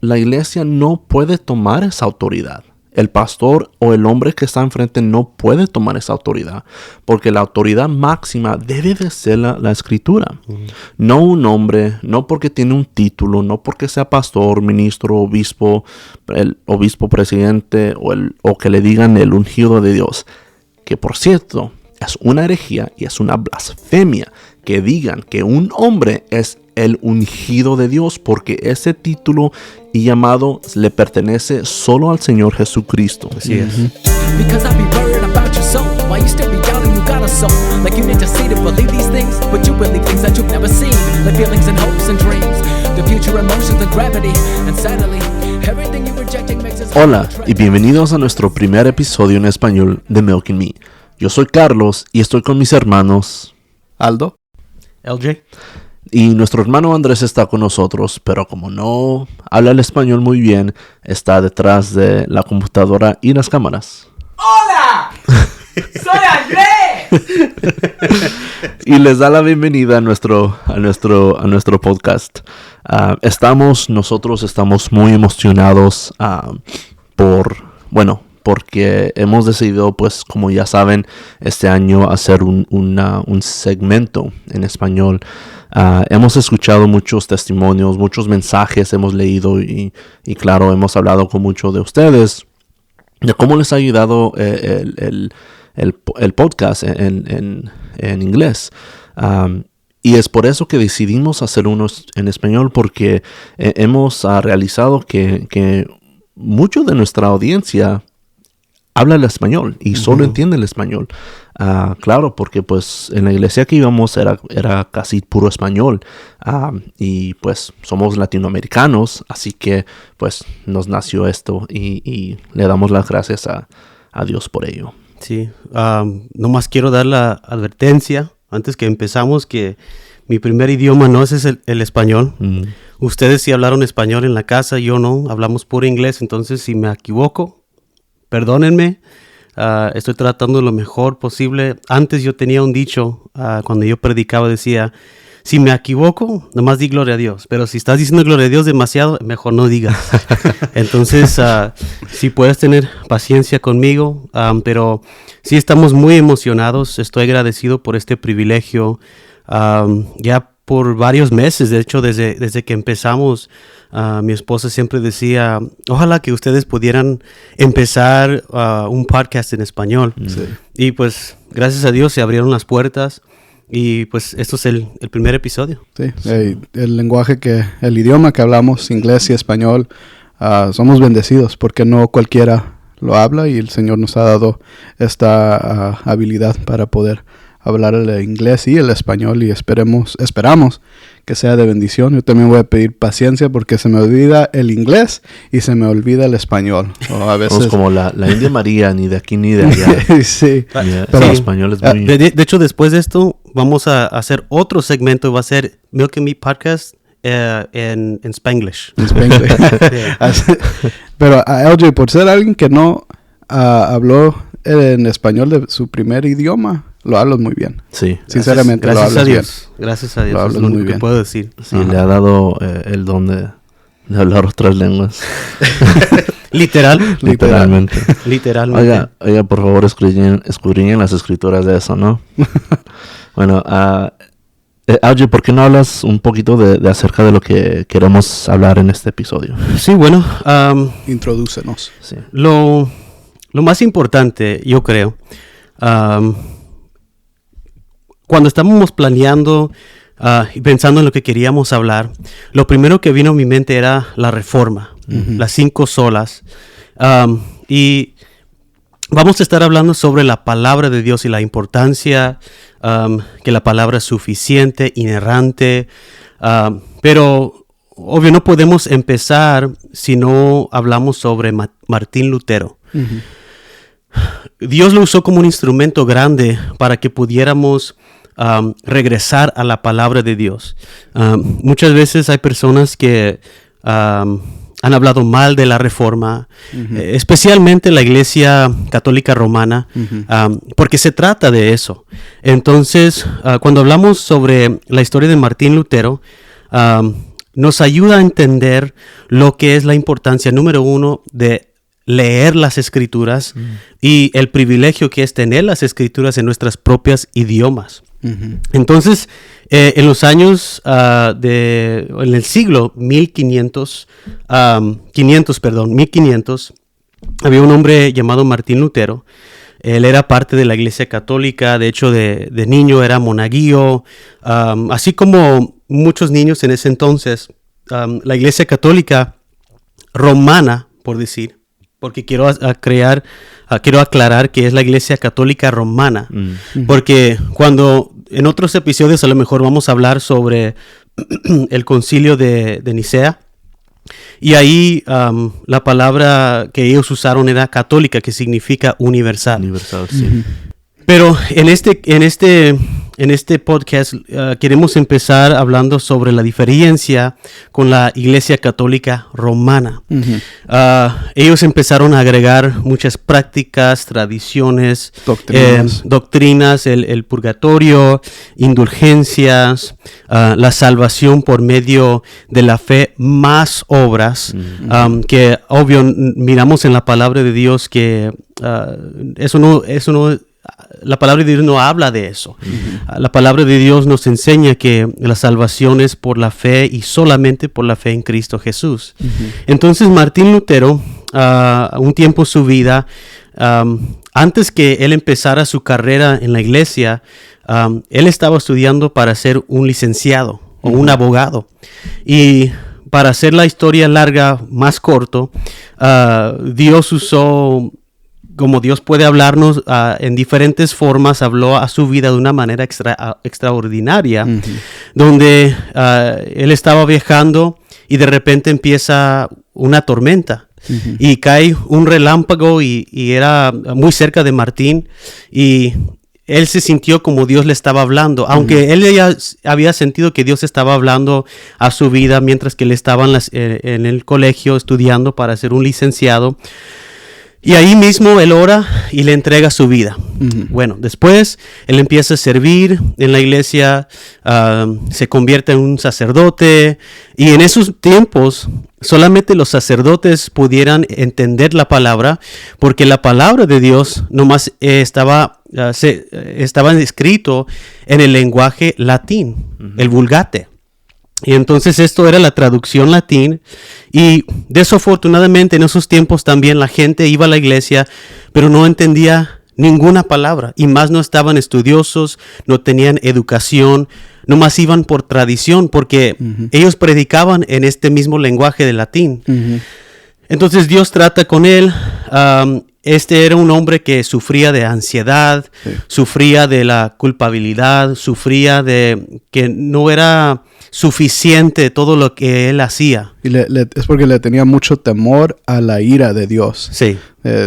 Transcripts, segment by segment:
la iglesia no puede tomar esa autoridad. El pastor o el hombre que está enfrente no puede tomar esa autoridad, porque la autoridad máxima debe de ser la escritura. No un hombre, no porque tiene un título, no porque sea pastor, ministro, obispo, el obispo presidente o que le digan el ungido de Dios. Que por cierto, es una herejía y es una blasfemia que digan que un hombre es el ungido de Dios, porque ese título y llamado le pertenece solo al Señor Jesucristo. Así es. Because I be worried about your soul. Why you still be doubting you got a soul? Like you need to see to believe these things, but you believe things that you've never seen. Like feelings and hopes and dreams, the future emotions and gravity, and sadly, everything you're rejecting makes us. Hola y bienvenidos a nuestro primer episodio en español de Milk and Me. Yo soy Carlos y estoy con mis hermanos Aldo, LJ. y nuestro hermano Andrés está con nosotros, pero como no habla el español muy bien, está detrás de la computadora y las cámaras. ¡Hola! ¡Soy Andrés! Y les da la bienvenida a nuestro podcast. Nosotros estamos muy emocionados porque hemos decidido, pues como ya saben, este año hacer un segmento en español. Hemos escuchado muchos testimonios, muchos mensajes hemos leído y claro, hemos hablado con muchos de ustedes de cómo les ha ayudado el podcast en inglés. Y es por eso que decidimos hacer unos en español, porque hemos realizado que mucho de nuestra audiencia habla el español y solo entiende el español. Claro, porque pues en la iglesia que íbamos era casi puro español. Y pues somos latinoamericanos, así que pues nos nació esto y le damos las gracias a Dios por ello. Sí, nomás quiero dar la advertencia antes que empezamos que mi primer idioma no es el español. Ustedes sí hablaron español en la casa, yo no, hablamos puro inglés, entonces si me equivoco, perdónenme. Estoy tratando lo mejor posible. Antes yo tenía un dicho, cuando yo predicaba decía, si me equivoco, nomás di gloria a Dios. Pero si estás diciendo gloria a Dios demasiado, mejor no digas. Entonces, si puedes tener paciencia conmigo. Pero sí estamos muy emocionados. Estoy agradecido por este privilegio. Ya por varios meses, de hecho, desde que empezamos, mi esposa siempre decía, ojalá que ustedes pudieran empezar un podcast en español. Sí. Y pues, gracias a Dios se abrieron las puertas y pues esto es el primer episodio. Sí, el idioma que hablamos, inglés y español, somos bendecidos porque no cualquiera lo habla y el Señor nos ha dado esta habilidad para poder hablar el inglés y el español y esperamos que sea de bendición. Yo también voy a pedir paciencia porque se me olvida el inglés y se me olvida el español. O a veces... Somos como la India María, ni de aquí ni de allá. Sí. Pero el español es muy... De hecho, después de esto, vamos a hacer otro segmento. Va a ser Milk and Me Podcast en Spanglish. En Spanglish. Pero LJ, por ser alguien que no habló en español de su primer idioma, lo hablas muy bien. Sí. Sinceramente, gracias lo hablas a Dios. bien. Gracias a Dios. Lo hablas es lo muy único bien. que puedo decir. Sí, le ha dado el don de hablar otras lenguas. Literalmente. Oiga, por favor, escudriñen las escrituras de eso, ¿no? Bueno, Algie, ¿por qué no hablas un poquito de acerca de lo que queremos hablar en este episodio? Sí, bueno. Introdúcenos. Sí. Lo más importante, yo creo, cuando estábamos planeando y pensando en lo que queríamos hablar, lo primero que vino a mi mente era la reforma, las 5 solas. Y vamos a estar hablando sobre la palabra de Dios y la importancia que la palabra es suficiente, inerrante, pero obvio no podemos empezar si no hablamos sobre Martín Lutero. Dios lo usó como un instrumento grande para que pudiéramos regresar a la palabra de Dios. Muchas veces hay personas que han hablado mal de la Reforma, especialmente la Iglesia Católica Romana, porque se trata de eso. Entonces, cuando hablamos sobre la historia de Martín Lutero, nos ayuda a entender lo que es la importancia, número uno, de leer las Escrituras y el privilegio que es tener las Escrituras en nuestras propias idiomas. Entonces, en los años en el siglo 1500, había un hombre llamado Martín Lutero. Él era parte de la Iglesia Católica, de hecho de niño era monaguillo, así como muchos niños en ese entonces. La Iglesia Católica romana, por decir, porque quiero aclarar que es la Iglesia Católica romana, porque cuando en otros episodios a lo mejor vamos a hablar sobre el concilio de Nicea, y ahí la palabra que ellos usaron era católica, que significa universal. Universal, sí. Pero en este podcast queremos empezar hablando sobre la diferencia con la Iglesia Católica Romana. Ellos empezaron a agregar muchas prácticas, tradiciones, doctrinas, el purgatorio, indulgencias, la salvación por medio de la fe, más obras, que obvio miramos en la palabra de Dios que eso no la palabra de Dios no habla de eso. La palabra de Dios nos enseña que la salvación es por la fe y solamente por la fe en Cristo Jesús. Entonces Martín Lutero, un tiempo en su vida, antes que él empezara su carrera en la iglesia, él estaba estudiando para ser un licenciado o un abogado. Y para hacer la historia larga, más corto, Dios usó, como Dios puede hablarnos en diferentes formas, habló a su vida de una manera extraordinaria, donde él estaba viajando y de repente empieza una tormenta y cae un relámpago y era muy cerca de Martín y él se sintió como Dios le estaba hablando, aunque él ya había sentido que Dios estaba hablando a su vida mientras que él estaba en el colegio estudiando para ser un licenciado. Y ahí mismo él ora y le entrega su vida. Bueno, después él empieza a servir en la iglesia, se convierte en un sacerdote. Y en esos tiempos solamente los sacerdotes pudieran entender la palabra, porque la palabra de Dios nomás estaba escrito en el lenguaje latín, el Vulgate. Y entonces esto era la traducción latín y desafortunadamente en esos tiempos también la gente iba a la iglesia pero no entendía ninguna palabra y más no estaban estudiosos, no tenían educación, nomás iban por tradición porque ellos predicaban en este mismo lenguaje de latín. Entonces Dios trata con él. Este era un hombre que sufría de ansiedad, sufría de la culpabilidad, sufría de que no era suficiente todo lo que él hacía. Y es porque le tenía mucho temor a la ira de Dios. Sí.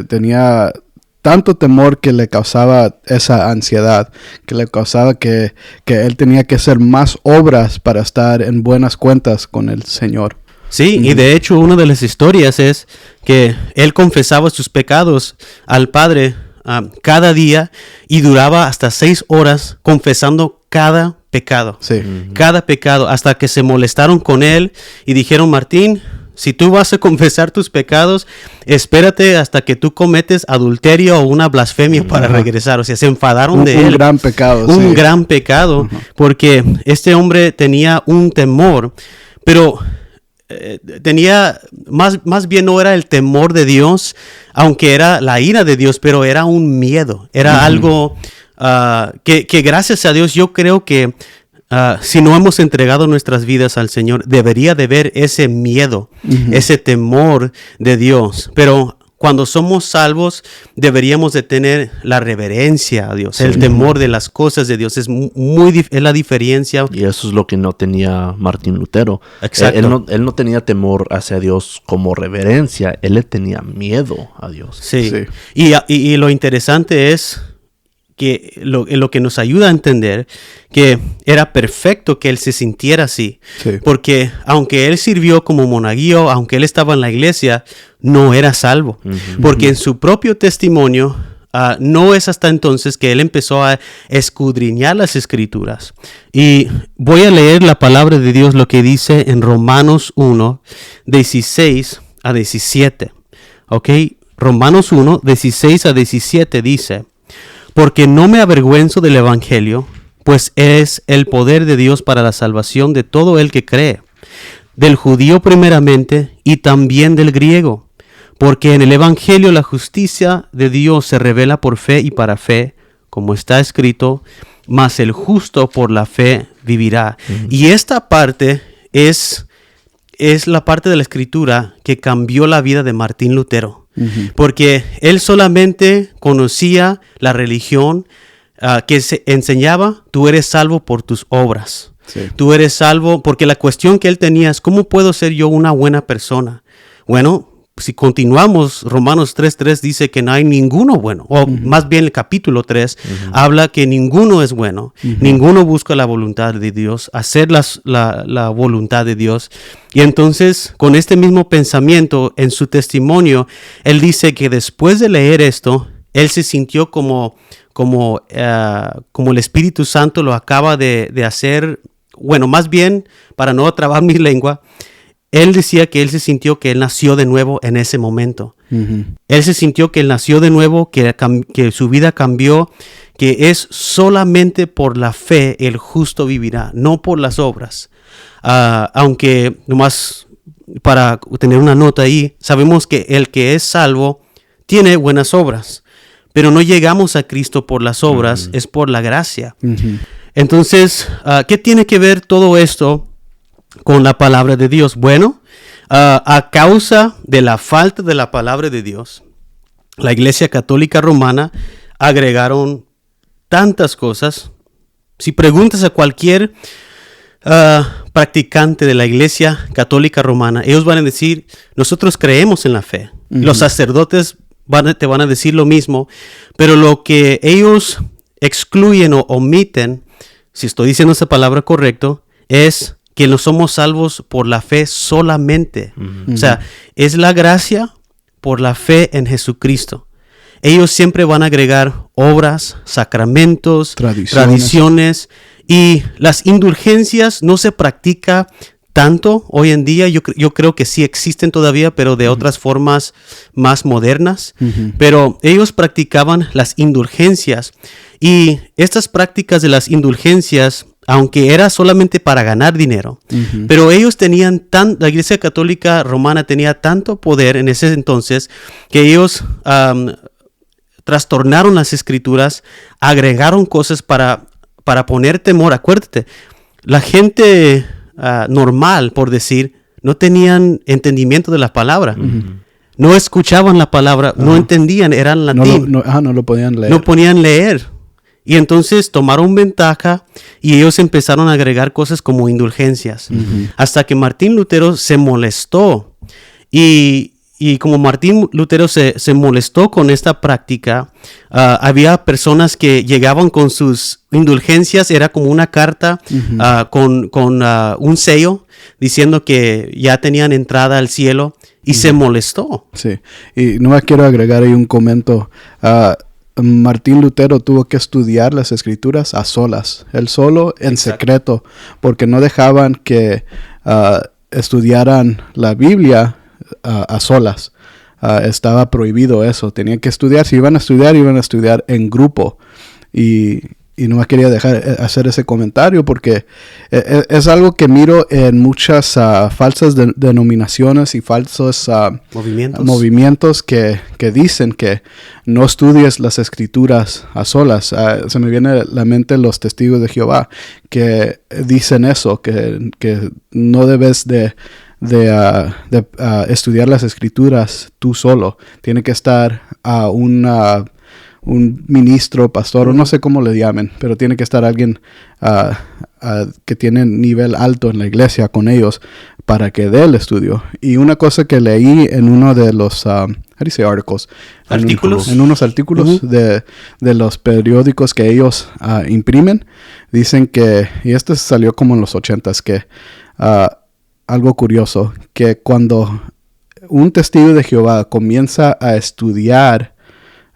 Tenía tanto temor que le causaba esa ansiedad, que le causaba que él tenía que hacer más obras para estar en buenas cuentas con el Señor. Sí, y de hecho una de las historias es que él confesaba sus pecados al Padre cada día y duraba hasta 6 horas confesando cada pecado. Sí. Cada pecado, hasta que se molestaron con él y dijeron: Martín, si tú vas a confesar tus pecados, espérate hasta que tú cometes adulterio o una blasfemia para regresar. O sea, se enfadaron de él. Un gran pecado. Un gran pecado, porque este hombre tenía un temor, pero tenía, más bien no era el temor de Dios, aunque era la ira de Dios, pero era un miedo. Era algo que gracias a Dios yo creo que si no hemos entregado nuestras vidas al Señor, debería de haber ese miedo, ese temor de Dios. Pero cuando somos salvos, deberíamos de tener la reverencia a Dios, el temor de las cosas de Dios. Es la diferencia. Y eso es lo que no tenía Martín Lutero. Exacto. Él no tenía temor hacia Dios como reverencia, él le tenía miedo a Dios. Sí. Y lo interesante es que lo que nos ayuda a entender que era perfecto que él se sintiera así. Sí. Porque aunque él sirvió como monaguillo, aunque él estaba en la iglesia, no era salvo. Porque en su propio testimonio, no es hasta entonces que él empezó a escudriñar las escrituras. Y voy a leer la palabra de Dios, lo que dice en Romanos 1, 16 a 17. ¿Ok? Romanos 1, 16 a 17 dice: porque no me avergüenzo del evangelio, pues es el poder de Dios para la salvación de todo el que cree, del judío primeramente y también del griego. Porque en el evangelio la justicia de Dios se revela por fe y para fe, como está escrito, mas el justo por la fe vivirá. Y esta parte es la parte de la escritura que cambió la vida de Martín Lutero. Porque él solamente conocía la religión que se enseñaba: tú eres salvo por tus obras. Sí. Tú eres salvo, porque la cuestión que él tenía es: ¿cómo puedo ser yo una buena persona? Bueno, si continuamos, Romanos 3:3 dice que no hay ninguno bueno, o más bien el capítulo 3 habla que ninguno es bueno, ninguno busca la voluntad de Dios, hacer la voluntad de Dios. Y entonces, con este mismo pensamiento en su testimonio, él dice que después de leer esto, él se sintió como el Espíritu Santo lo acaba de hacer. Bueno, más bien, para no trabar mi lengua, él decía que él se sintió que él nació de nuevo en ese momento. Él se sintió que él nació de nuevo, que su vida cambió, que es solamente por la fe el justo vivirá, no por las obras. Aunque, nomás para tener una nota ahí, sabemos que el que es salvo tiene buenas obras, pero no llegamos a Cristo por las obras, es por la gracia. Entonces, ¿qué tiene que ver todo esto con la palabra de Dios? Bueno, a causa de la falta de la palabra de Dios, la Iglesia Católica Romana agregaron tantas cosas. Si preguntas a cualquier practicante de la Iglesia Católica Romana, ellos van a decir: nosotros creemos en la fe. Los sacerdotes te van a decir lo mismo, pero lo que ellos excluyen o omiten, si estoy diciendo esa palabra correcto, es que no somos salvos por la fe solamente. O sea, es la gracia por la fe en Jesucristo. Ellos siempre van a agregar obras, sacramentos, tradiciones, y las indulgencias no se practica tanto hoy en día. Yo creo que sí existen todavía, pero de otras formas más modernas. Pero ellos practicaban las indulgencias, y estas prácticas de las indulgencias, aunque era solamente para ganar dinero, pero ellos tenían la Iglesia Católica Romana tenía tanto poder en ese entonces que ellos trastornaron las escrituras, agregaron cosas para poner temor. Acuérdate, la gente normal, por decir, no tenían entendimiento de la palabra. No escuchaban la palabra, no entendían, eran latín. No lo podían leer. No podían leer. Y entonces tomaron ventaja y ellos empezaron a agregar cosas como indulgencias. Hasta que Martín Lutero se molestó. Y como Martín Lutero se molestó con esta práctica, había personas que llegaban con sus indulgencias, era como una carta con un sello diciendo que ya tenían entrada al cielo, y se molestó. Sí, y nomás quiero agregar ahí un comentario. Martín Lutero tuvo que estudiar las escrituras a solas, él solo, en secreto, porque no dejaban que estudiaran la Biblia a solas. Estaba prohibido eso, tenían que estudiar. Si iban a estudiar en grupo. Y no me quería hacer ese comentario porque es algo que miro en muchas falsas denominaciones y falsos movimientos que dicen que no estudies las escrituras a solas. Se me viene a la mente los testigos de Jehová que dicen eso, que no debes de estudiar las escrituras tú solo. Tiene que estar un ministro, pastor, o no sé cómo le llamen, pero tiene que estar alguien que tiene nivel alto en la iglesia con ellos para que dé el estudio. Y una cosa que leí en uno de los artículos, en unos artículos de los periódicos que ellos imprimen, dicen que, y esto salió como en los 80s, que algo curioso, que cuando un testigo de Jehová comienza a estudiar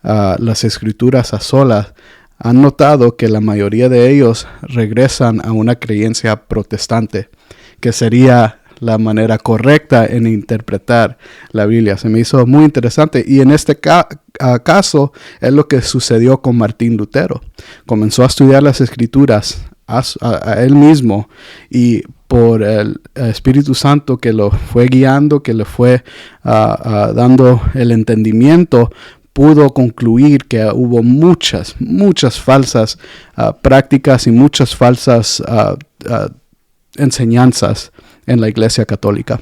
las escrituras a solas, han notado que la mayoría de ellos regresan a una creencia protestante, que sería la manera correcta en interpretar la Biblia. Se me hizo muy interesante, y en este caso es lo que sucedió con Martín Lutero. Comenzó a estudiar las escrituras a él mismo, y por el Espíritu Santo que lo fue guiando, que le fue dando el entendimiento, pudo concluir que hubo muchas falsas prácticas y muchas falsas enseñanzas en la Iglesia Católica.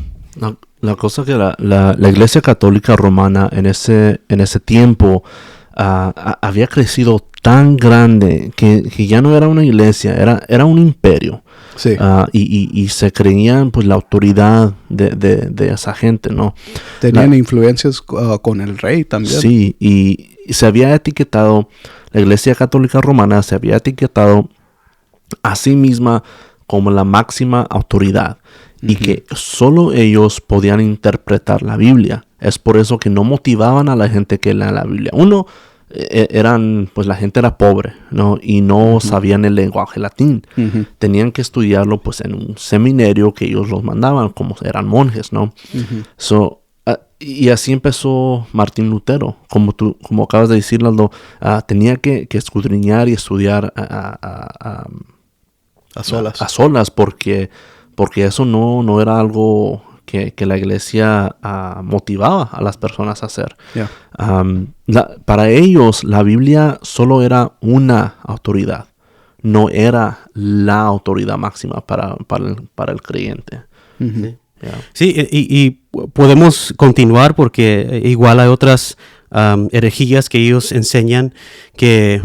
La cosa que la Iglesia Católica Romana en ese tiempo había crecido tan grande que ya no era una iglesia, era un imperio. Sí. Y se creían pues la autoridad de esa gente, ¿no? Tenían influencias con el rey también. Sí, y se había etiquetado, la Iglesia Católica Romana se había etiquetado a sí misma como la máxima autoridad, y que solo ellos podían interpretar la Biblia. Es por eso que no motivaban a la gente que lea la Biblia. Pues la gente era pobre, ¿no? Y no sabían el lenguaje latín. Tenían que estudiarlo pues en un seminario que ellos los mandaban, como eran monjes, ¿no? Y así empezó Martín Lutero. Como acabas de decir, Aldo, tenía que escudriñar y estudiar a solas, porque eso no era algo que la iglesia motivaba a las personas a hacer. Yeah. Para ellos la Biblia solo era una autoridad, no era la autoridad máxima para el creyente. Sí, y podemos continuar porque igual hay otras herejías que ellos enseñan que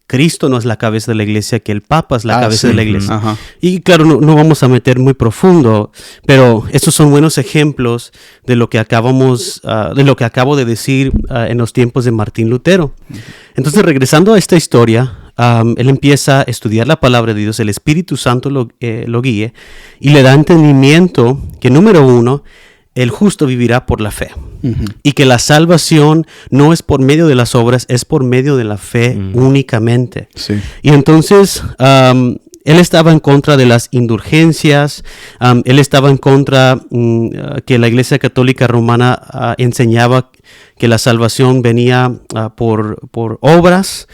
Cristo no es la cabeza de la iglesia, que el Papa es la cabeza de la iglesia. Ajá. Y claro, no vamos a meter muy profundo, pero estos son buenos ejemplos de lo que acabo de decir en los tiempos de Martín Lutero. Entonces, regresando a esta historia, él empieza a estudiar la palabra de Dios, el Espíritu Santo lo guíe y le da entendimiento que, número uno, el justo vivirá por la fe. Y que la salvación no es por medio de las obras, es por medio de la fe únicamente. Sí. Y entonces él estaba en contra de las indulgencias, él estaba en contra que la Iglesia Católica Romana enseñaba que la salvación venía por obras.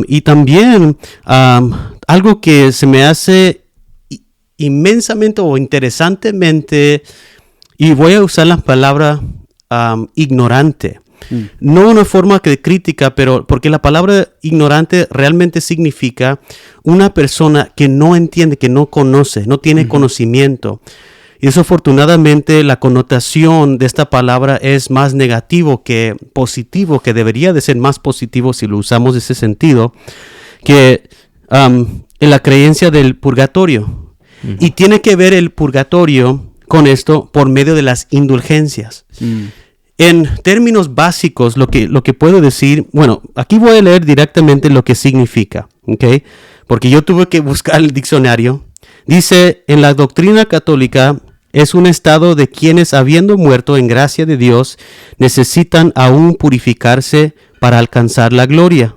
Y también algo que se me hace inmensamente o interesantemente, y voy a usar la palabra ignorante. No una forma de crítica, pero porque la palabra ignorante realmente significa una persona que no entiende, que no conoce, no tiene conocimiento. Y desafortunadamente la connotación de esta palabra es más negativo que positivo, que debería de ser más positivo si lo usamos en ese sentido, que en la creencia del purgatorio. Y tiene que ver el purgatorio con esto por medio de las indulgencias. En términos básicos, lo que puedo decir, bueno, aquí voy a leer directamente lo que significa, ¿ok? Porque yo tuve que buscar el diccionario. Dice, en la doctrina católica es un estado de quienes, habiendo muerto en gracia de Dios, necesitan aún purificarse para alcanzar la gloria.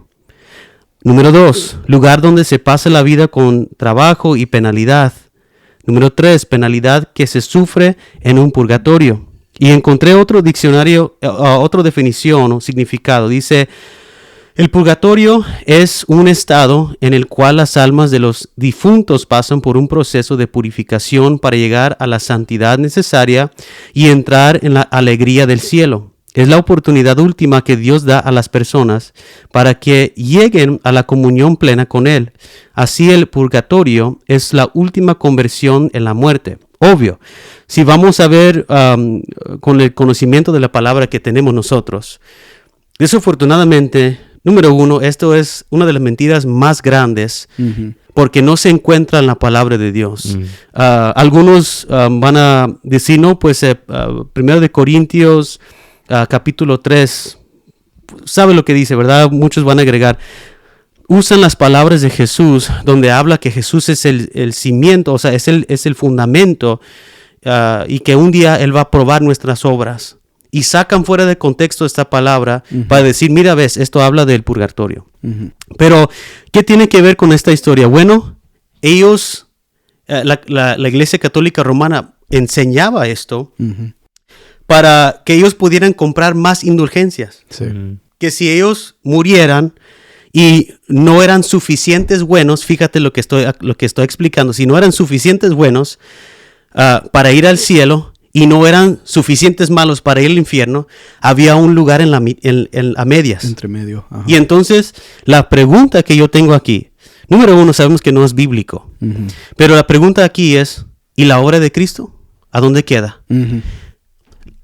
Número 2, lugar donde se pasa la vida con trabajo y penalidad. Número 3, penalidad que se sufre en un purgatorio. Y encontré otro diccionario, otra definición o significado. Dice, el purgatorio es un estado en el cual las almas de los difuntos pasan por un proceso de purificación para llegar a la santidad necesaria y entrar en la alegría del cielo. Es la oportunidad última que Dios da a las personas para que lleguen a la comunión plena con Él. Así el purgatorio es la última conversión en la muerte. Obvio, si vamos a ver con el conocimiento de la palabra que tenemos nosotros, desafortunadamente, número 1, esto es una de las mentiras más grandes porque no se encuentra en la palabra de Dios. Algunos van a decir, no, pues 1 de Corintios capítulo 3, sabe lo que dice, ¿verdad? Muchos van a agregar. Usan las palabras de Jesús, donde habla que Jesús es el cimiento, o sea, es el fundamento, y que un día Él va a probar nuestras obras. y sacan fuera de contexto esta palabra para decir, mira, ves, esto habla del purgatorio. Pero, ¿qué tiene que ver con esta historia? Bueno, ellos, la Iglesia Católica Romana enseñaba esto para que ellos pudieran comprar más indulgencias. Sí. Que si ellos murieran y no eran suficientes buenos, fíjate lo que estoy explicando, si no eran suficientes buenos para ir al cielo y no eran suficientes malos para ir al infierno, había un lugar en a medias. Entre medio. Ajá. Y entonces, la pregunta que yo tengo aquí, número uno, sabemos que no es bíblico, pero la pregunta aquí es, ¿y la obra de Cristo? ¿A dónde queda?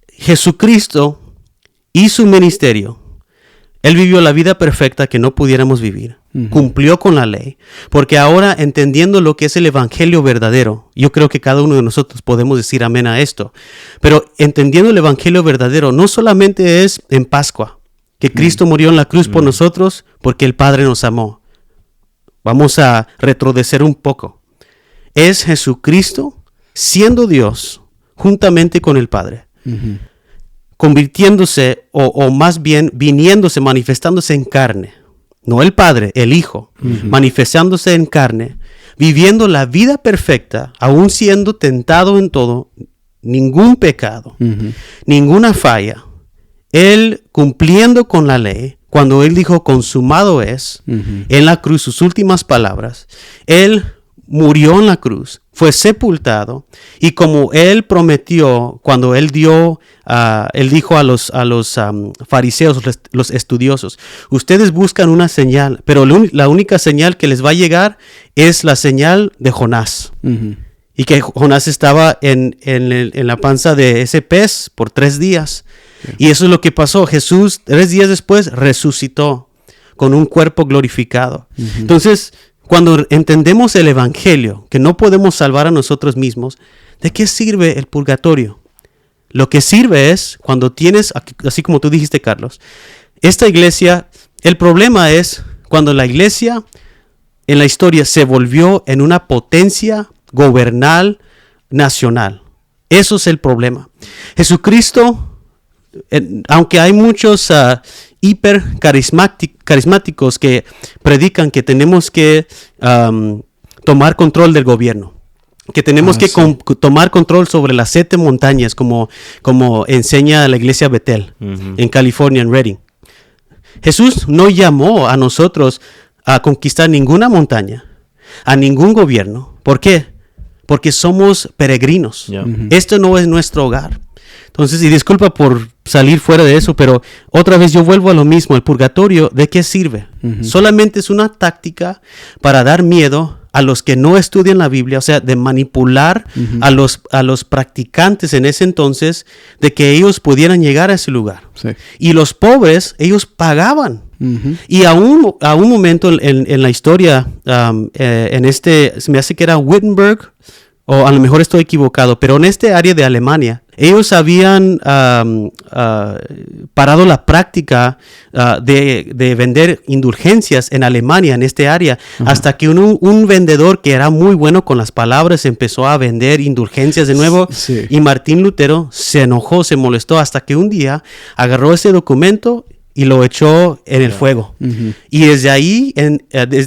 Jesucristo y su ministerio, Él vivió la vida perfecta que no pudiéramos vivir. Cumplió con la ley. Porque ahora, entendiendo lo que es el evangelio verdadero, yo creo que cada uno de nosotros podemos decir amén a esto. Pero entendiendo el evangelio verdadero, no solamente es en Pascua, que Cristo murió en la cruz por nosotros porque el Padre nos amó. Vamos a retroceder un poco. Es Jesucristo siendo Dios juntamente con el Padre. Convirtiéndose, o más bien viniéndose, manifestándose en carne. No el Padre, el Hijo, manifestándose en carne, viviendo la vida perfecta, aún siendo tentado en todo, ningún pecado, ninguna falla. Él cumpliendo con la ley, cuando Él dijo consumado es, en la cruz, sus últimas palabras, Él murió en la cruz, fue sepultado, y como Él prometió, cuando Él dijo a los fariseos, los estudiosos, ustedes buscan una señal, pero la única señal que les va a llegar es la señal de Jonás. Y que Jonás estaba en la panza de ese pez por 3 días. Y eso es lo que pasó. Jesús 3 días después resucitó con un cuerpo glorificado. Entonces, cuando entendemos el evangelio, que no podemos salvar a nosotros mismos, ¿de qué sirve el purgatorio? Lo que sirve es cuando tienes, así como tú dijiste, Carlos, esta iglesia, el problema es cuando la iglesia en la historia se volvió en una potencia gobernal nacional. Eso es el problema. Jesucristo, aunque hay muchos hiper carismáticos que predican que tenemos que tomar control del gobierno, que tenemos que tomar control sobre las 7 montañas, como enseña la iglesia Bethel en California, en Redding. Jesús no llamó a nosotros a conquistar ninguna montaña, a ningún gobierno. ¿Por qué? Porque somos peregrinos. Esto no es nuestro hogar. Entonces, y disculpa por salir fuera de eso, pero otra vez yo vuelvo a lo mismo. El purgatorio, ¿de qué sirve? Solamente es una táctica para dar miedo a los que no estudian la Biblia, o sea, de manipular a los practicantes en ese entonces, de que ellos pudieran llegar a ese lugar. Sí. Y los pobres, ellos pagaban. Y a un momento en la historia, se me hace que era Wittenberg, o a lo mejor estoy equivocado, pero en este área de Alemania, ellos habían parado la práctica de vender indulgencias en Alemania, en este área, hasta que un vendedor que era muy bueno con las palabras empezó a vender indulgencias de nuevo. Sí. Y Martín Lutero se enojó, se molestó, hasta que un día agarró ese documento y lo echó en el fuego. Y desde ahí,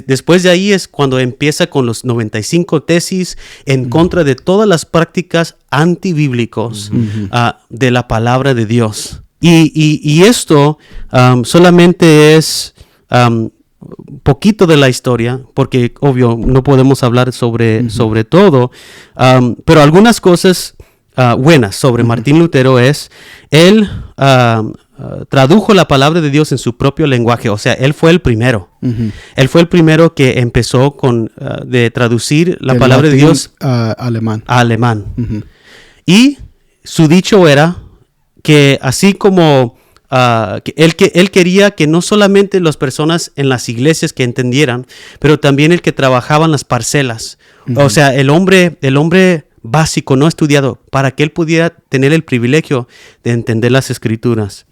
después de ahí es cuando empieza con los 95 tesis en contra de todas las prácticas antibíblicos de la palabra de Dios. Y esto solamente es poquito de la historia, porque obvio no podemos hablar sobre todo, pero algunas cosas buenas sobre Martín Lutero es, él tradujo la palabra de Dios en su propio lenguaje, o sea, él fue el primero. Él fue el primero que empezó de traducir la palabra de Dios a alemán. Y su dicho era que así como que él quería que no solamente las personas en las iglesias que entendieran, pero también el que trabajaba en las parcelas, o sea, el hombre básico, no estudiado, para que él pudiera tener el privilegio de entender las escrituras.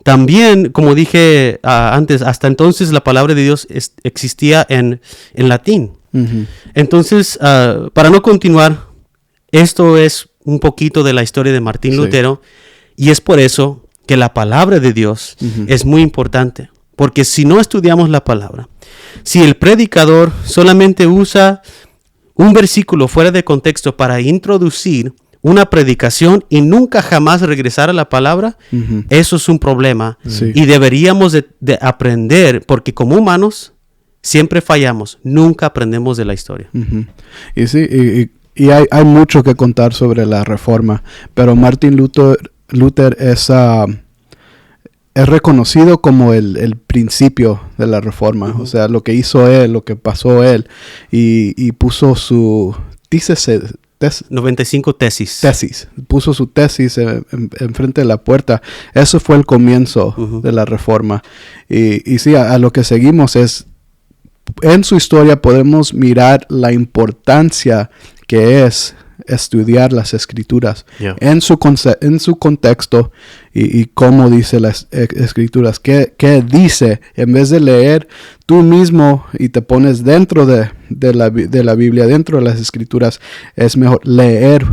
También, como dije antes, hasta entonces la palabra de Dios existía en latín. Entonces, para no continuar, esto es un poquito de la historia de Martín Lutero, y es por eso que la palabra de Dios es muy importante. Porque si no estudiamos la palabra, si el predicador solamente usa un versículo fuera de contexto para introducir una predicación y nunca jamás regresar a la palabra, eso es un problema. Sí. Y deberíamos de aprender, porque como humanos siempre fallamos, nunca aprendemos de la historia. Y sí, y hay mucho que contar sobre la Reforma, pero Martin Luther es reconocido como el principio de la Reforma. O sea, lo que hizo él, lo que pasó él, y puso su 95 tesis. Puso su tesis en frente de la puerta. Eso fue el comienzo de la Reforma. Y sí, a lo que seguimos es, en su historia podemos mirar la importancia que es estudiar las Escrituras en su contexto y cómo dice las Escrituras, qué dice, en vez de leer tú mismo y te pones dentro de la Biblia, dentro de las Escrituras, es mejor leer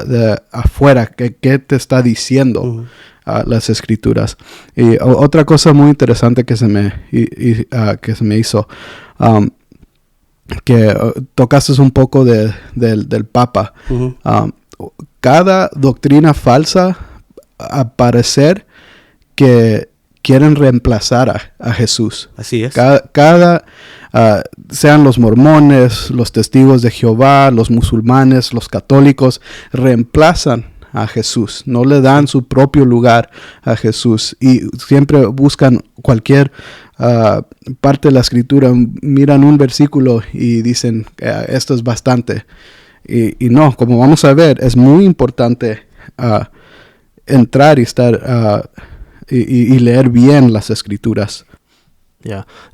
de afuera qué te está diciendo las Escrituras. Y otra cosa muy interesante que se me hizo, que tocaste un poco del Papa. Cada doctrina falsa, a parecer que quieren reemplazar a Jesús. Así es. Sean los mormones, los testigos de Jehová, los musulmanes, los católicos, reemplazan a Jesús, no le dan su propio lugar a Jesús y siempre buscan cualquier parte de la Escritura, miran un versículo y dicen esto es bastante, y no, como vamos a ver, es muy importante entrar y estar y leer bien las Escrituras.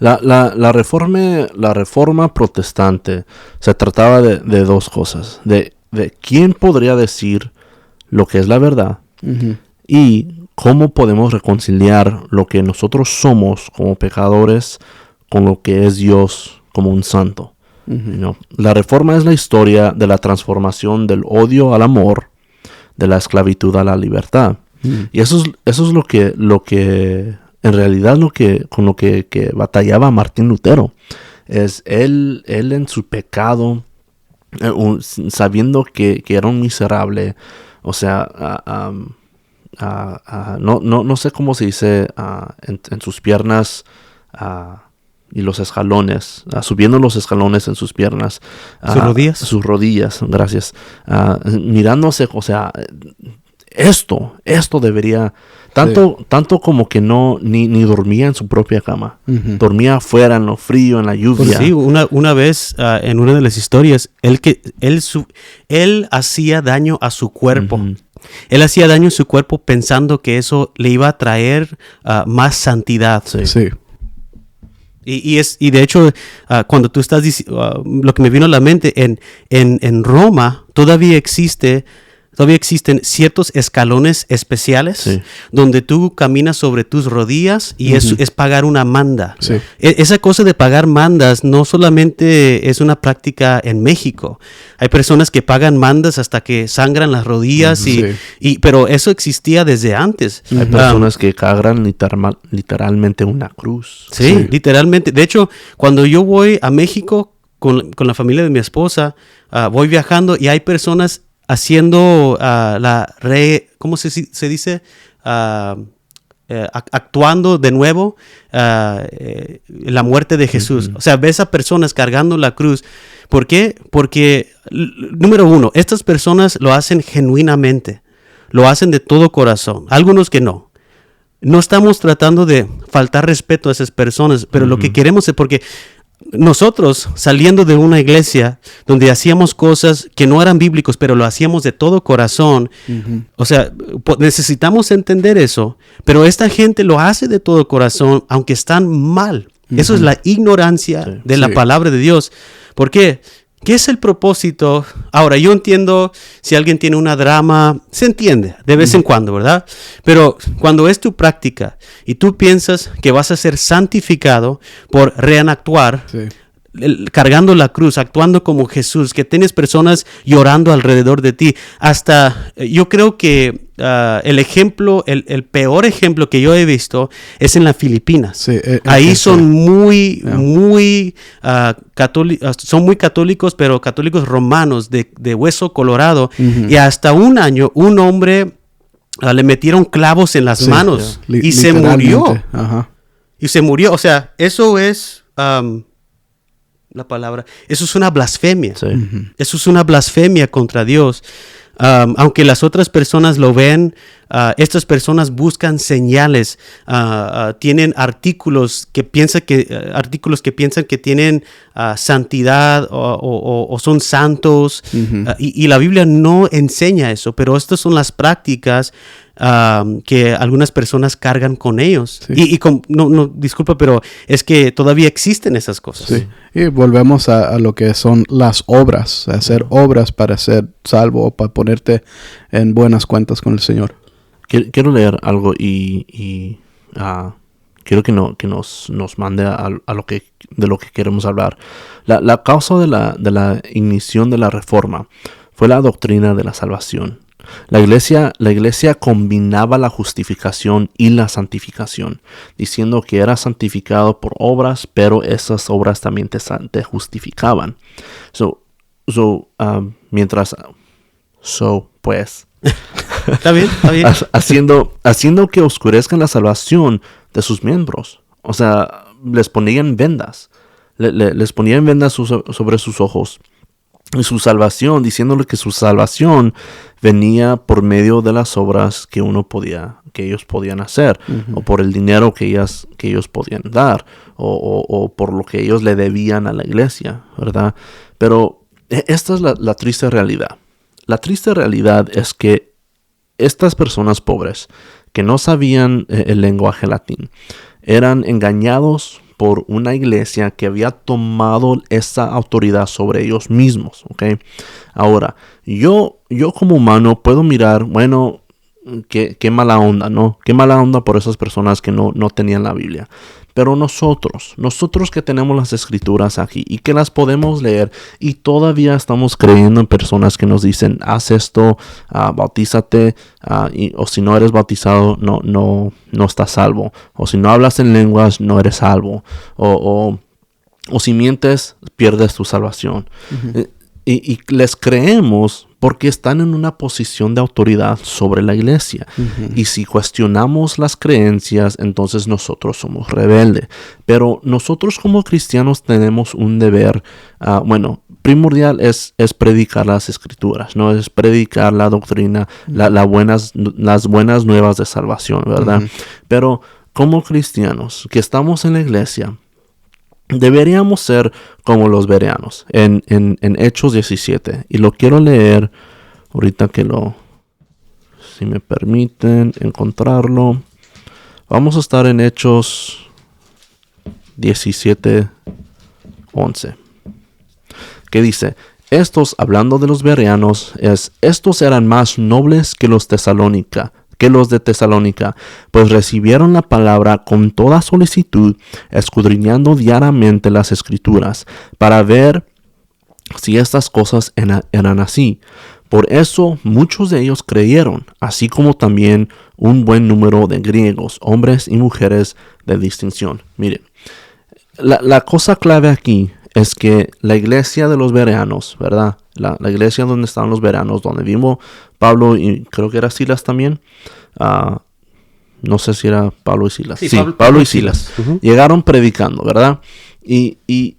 La reforma protestante se trataba de dos cosas, de quién podría decir lo que es la verdad y cómo podemos reconciliar lo que nosotros somos como pecadores con lo que es Dios como un santo. La Reforma es la historia de la transformación del odio al amor, de la esclavitud a la libertad. Y eso es lo que en realidad con lo que batallaba Martín Lutero. Es él en su pecado, sabiendo que era un miserable. O sea, no sé cómo se dice en sus piernas y los escalones, subiendo los escalones en sus piernas. ¿Sus rodillas? Sus rodillas, gracias. Mirándose, o sea, esto debería... Tanto como que ni dormía en su propia cama. Dormía afuera, en lo frío, en la lluvia. Pues sí, una vez en una de las historias, él hacía daño a su cuerpo. Él hacía daño a su cuerpo pensando que eso le iba a traer más santidad. Sí. Y de hecho, cuando tú estás diciendo, lo que me vino a la mente, en Roma todavía existen ciertos escalones especiales donde tú caminas sobre tus rodillas y es pagar una manda. Sí. Esa cosa de pagar mandas no solamente es una práctica en México. Hay personas que pagan mandas hasta que sangran las rodillas, pero eso existía desde antes. Hay personas que cargan literalmente una cruz. Sí, literalmente. De hecho, cuando yo voy a México con la familia de mi esposa, voy viajando y hay personas haciendo ¿cómo se dice? Actuando de nuevo la muerte de Jesús. O sea, ves a personas cargando la cruz. ¿Por qué? Porque, número uno, estas personas lo hacen genuinamente. Lo hacen de todo corazón. Algunos que no. No estamos tratando de faltar respeto a esas personas, pero lo que queremos es porque... Nosotros, saliendo de una iglesia donde hacíamos cosas que no eran bíblicos, pero lo hacíamos de todo corazón, o sea, necesitamos entender eso, pero esta gente lo hace de todo corazón, aunque están mal. Eso es la ignorancia de la palabra de Dios. ¿Por qué? ¿Qué es el propósito? Ahora, yo entiendo si alguien tiene una drama, se entiende de vez en cuando, ¿verdad? Pero cuando es tu práctica y tú piensas que vas a ser santificado por reenactuar, cargando la cruz, actuando como Jesús, que tienes personas llorando alrededor de ti, hasta yo creo que el ejemplo, el peor ejemplo que yo he visto es en las Filipinas. Sí, ahí son muy católicos, pero católicos romanos de hueso colorado. Y hasta un año, un hombre le metieron clavos en las manos y se murió. Ajá. Y se murió. O sea, eso es la palabra. Eso es una blasfemia. Sí. Eso es una blasfemia contra Dios. Aunque las otras personas lo ven, estas personas buscan señales, tienen artículos que piensan que tienen santidad o son santos, y la Biblia no enseña eso, pero estas son las prácticas que algunas personas cargan con ellos. Sí. Disculpa, pero es que todavía existen esas cosas. Sí. Y volvemos a lo que son las obras, hacer obras para ser salvo o para ponerte en buenas cuentas con el Señor. Quiero leer algo y quiero que nos mande de lo que queremos hablar. La causa de la ignición de la Reforma fue la doctrina de la salvación. La iglesia combinaba la justificación y la santificación, diciendo que era santificado por obras, pero esas obras también te justificaban. Pues Está bien. haciendo que oscurezcan la salvación de sus miembros. O sea, les ponían vendas. Les ponían vendas sobre sus ojos. Y su salvación, diciéndole que su salvación venía por medio de las obras que ellos podían hacer, o por el dinero que ellos podían dar, o por lo que ellos le debían a la iglesia, ¿verdad? Pero esta es la triste realidad. La triste realidad es que estas personas pobres que no sabían el lenguaje latín eran engañados por una iglesia que había tomado esa autoridad sobre ellos mismos, ¿ok? Ahora, yo como humano puedo mirar, bueno, qué mala onda, ¿no? Qué mala onda por esas personas que no tenían la Biblia. Pero nosotros que tenemos las escrituras aquí y que las podemos leer y todavía estamos creyendo en personas que nos dicen, haz esto, bautízate, o si no eres bautizado, no estás salvo. O si no hablas en lenguas, no eres salvo. O si mientes, pierdes tu salvación. Y les creemos porque están en una posición de autoridad sobre la iglesia. Y si cuestionamos las creencias, entonces nosotros somos rebeldes. Pero nosotros como cristianos tenemos un deber, primordial es predicar las escrituras, ¿no? Es predicar la doctrina, las buenas nuevas de salvación, ¿verdad? Pero como cristianos que estamos en la iglesia, deberíamos ser como los bereanos en Hechos 17. Y lo quiero leer ahorita si me permiten encontrarlo. Vamos a estar en Hechos 17:11. Que dice, hablando de los bereanos, estos eran más nobles que los de Tesalónica, pues recibieron la palabra con toda solicitud, escudriñando diariamente las escrituras, para ver si estas cosas eran así. Por eso muchos de ellos creyeron, así como también un buen número de griegos, hombres y mujeres de distinción. Miren, la cosa clave aquí es que la iglesia de los bereanos, ¿verdad? La iglesia donde estaban los bereanos, donde vimos Pablo y creo que era Silas también. No sé si era Pablo y Silas. Sí, Pablo y Silas. Llegaron predicando, ¿verdad? Y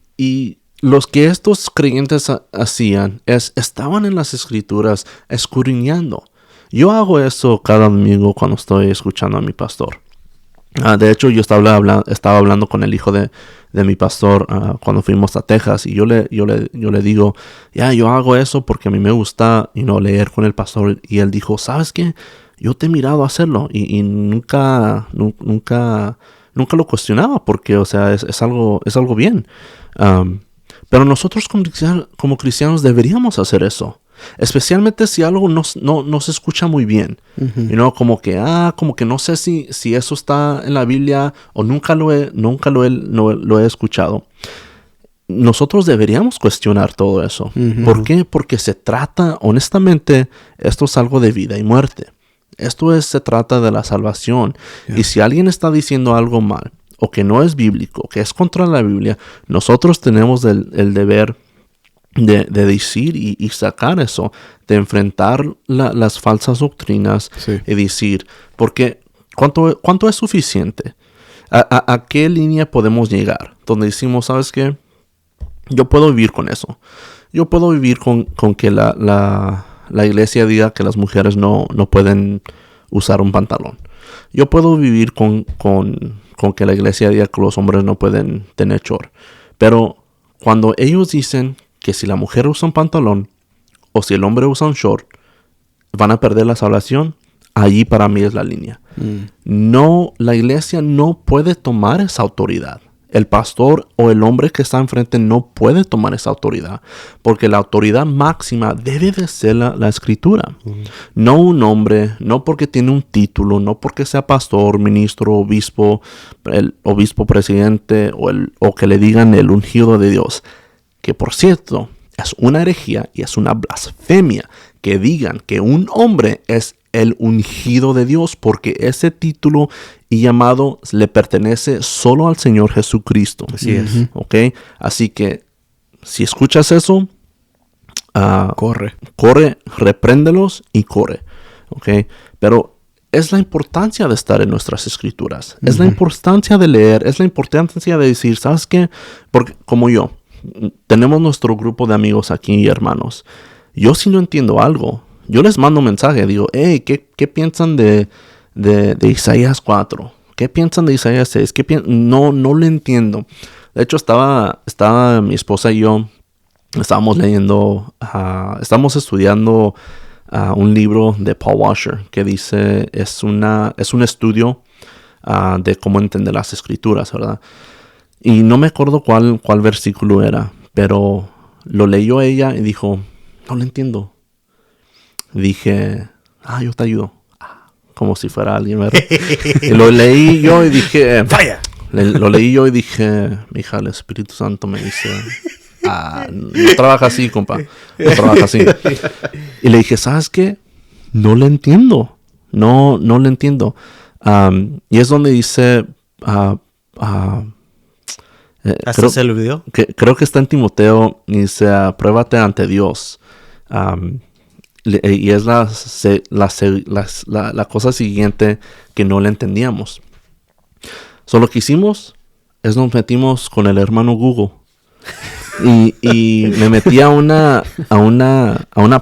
los que estos creyentes hacían estaban en las escrituras escudriñando. Yo hago eso cada domingo cuando estoy escuchando a mi pastor. De hecho, yo estaba hablando con el hijo de mi pastor cuando fuimos a Texas, y yo le digo, yo hago eso porque a mí me gusta leer con el pastor. Y él dijo, ¿sabes qué? Yo te he mirado hacerlo y nunca lo cuestionaba porque, o sea, es algo bien. Pero nosotros como cristianos deberíamos hacer eso. Especialmente si algo no se escucha muy bien. Como que no sé si eso está en la Biblia o nunca lo he escuchado. Nosotros deberíamos cuestionar todo eso. ¿Por qué? Porque se trata, honestamente, esto es algo de vida y muerte. Esto se trata de la salvación. Yeah. Y si alguien está diciendo algo mal, o que no es bíblico, que es contra la Biblia, nosotros tenemos el deber de decir y sacar eso, de enfrentar las falsas doctrinas, Sí. y decir, porque ¿cuánto es suficiente? ¿A qué línea podemos llegar? Donde decimos, ¿sabes qué? Yo puedo vivir con eso. Yo puedo vivir con que la iglesia diga que las mujeres no pueden usar un pantalón. Yo puedo vivir con que la iglesia diga que los hombres no pueden tener short. Pero cuando ellos dicen que si la mujer usa un pantalón o si el hombre usa un short, van a perder la salvación, allí para mí es la línea. No, la iglesia no puede tomar esa autoridad. El pastor o el hombre que está enfrente no puede tomar esa autoridad, porque la autoridad máxima debe de ser la escritura. No un hombre, no porque tiene un título, no porque sea pastor, ministro, obispo, el obispo presidente o que le digan el ungido de Dios. Que por cierto, es una herejía y es una blasfemia que digan que un hombre es el ungido de Dios, porque ese título y llamado le pertenece solo al Señor Jesucristo. Así es. ¿Ok? Así que si escuchas eso, Corre. repréndelos y corre. ¿Ok? Pero es la importancia de estar en nuestras escrituras. Es la importancia de leer. Es la importancia de decir, ¿sabes qué? Porque como yo, tenemos nuestro grupo de amigos aquí y hermanos. Yo si no entiendo algo, yo les mando un mensaje. Digo, hey, ¿qué piensan de Isaías 4? ¿Qué piensan de Isaías 6? No lo entiendo. De hecho, estaba mi esposa y yo, estábamos leyendo, estamos estudiando un libro de Paul Washer que dice, es un estudio de cómo entender las escrituras, ¿verdad? Y no me acuerdo cuál versículo era, pero lo leyó ella y dijo, no lo entiendo. Dije, yo te ayudo. Como si fuera alguien, ¿verdad? Y lo leí yo y dije, ¡vaya! Lo leí yo y dije, hija, el Espíritu Santo me dice, no trabaja así, compa. No trabaja así. Y le dije, ¿sabes qué? No lo entiendo. No lo entiendo. Y es donde dice, ¿Hasta se le olvidó? Creo que está en Timoteo y dice, pruébate ante Dios. Y es la cosa siguiente que no le entendíamos. Lo que hicimos es nos metimos con el hermano Google. Y me metí a una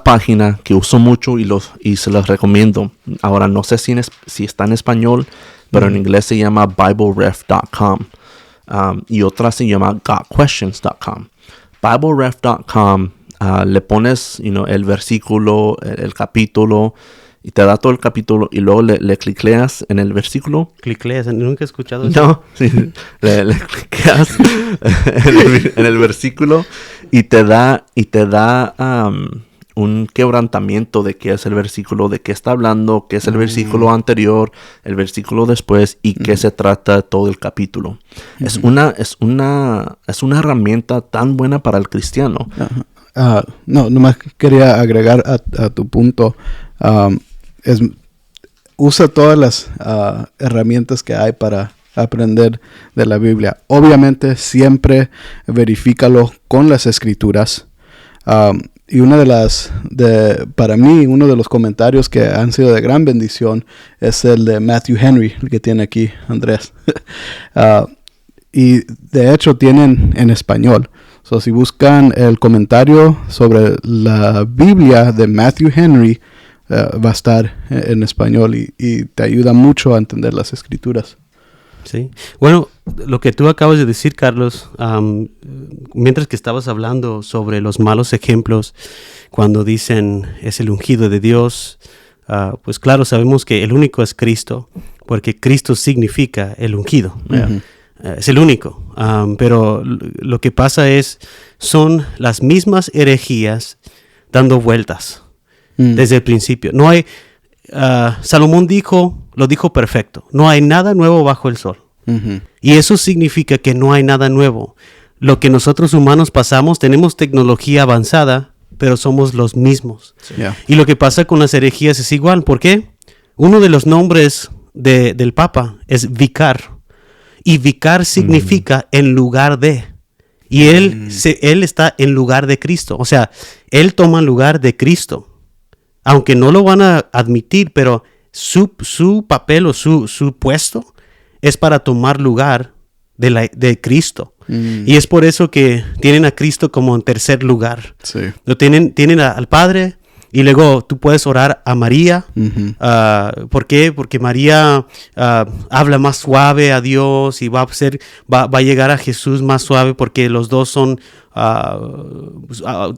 página que uso mucho y se las recomiendo. Ahora no sé si está en español, pero en inglés se llama BibleRef.com. Y otra se llama GotQuestions.com. BibleRef.com, le pones el versículo, el capítulo, y te da todo el capítulo, y luego le clicleas en el versículo. ¿Clicleas? Nunca he escuchado eso. No, sí, le clicleas en el versículo y te da un quebrantamiento de qué es el versículo, de qué está hablando, qué es el versículo anterior, el versículo después y qué se trata todo el capítulo. Es una herramienta tan buena para el cristiano. No, nomás quería agregar a tu punto. Usa todas las herramientas que hay para aprender de la Biblia. Obviamente siempre verifícalo con las escrituras. Y para mí, uno de los comentarios que han sido de gran bendición es el de Matthew Henry, el que tiene aquí Andrés. Y de hecho tienen en español. Si buscan el comentario sobre la Biblia de Matthew Henry, va a estar en español y te ayuda mucho a entender las escrituras. Sí. Bueno, lo que tú acabas de decir, Carlos, mientras que estabas hablando sobre los malos ejemplos, cuando dicen es el ungido de Dios, pues claro, sabemos que el único es Cristo, porque Cristo significa el ungido. Es el único. Pero lo que pasa son las mismas herejías dando vueltas desde el principio. No hay... Salomón lo dijo perfecto. No hay nada nuevo bajo el sol. Y eso significa que no hay nada nuevo. Lo que nosotros humanos pasamos, tenemos tecnología avanzada, pero somos los mismos. Yeah. Y lo que pasa con las herejías es igual. ¿Por qué? uno de los nombres del Papa es vicar. Y vicar significa en lugar de. Y él está en lugar de Cristo. O sea, él toma lugar de Cristo. Aunque no lo van a admitir, pero su papel o su puesto es para tomar lugar de Cristo. Y es por eso que tienen a Cristo como en tercer lugar. Sí. Lo tienen al Padre, y luego tú puedes orar a María. ¿Por qué? Porque María habla más suave a Dios y va a llegar a Jesús más suave, porque los dos son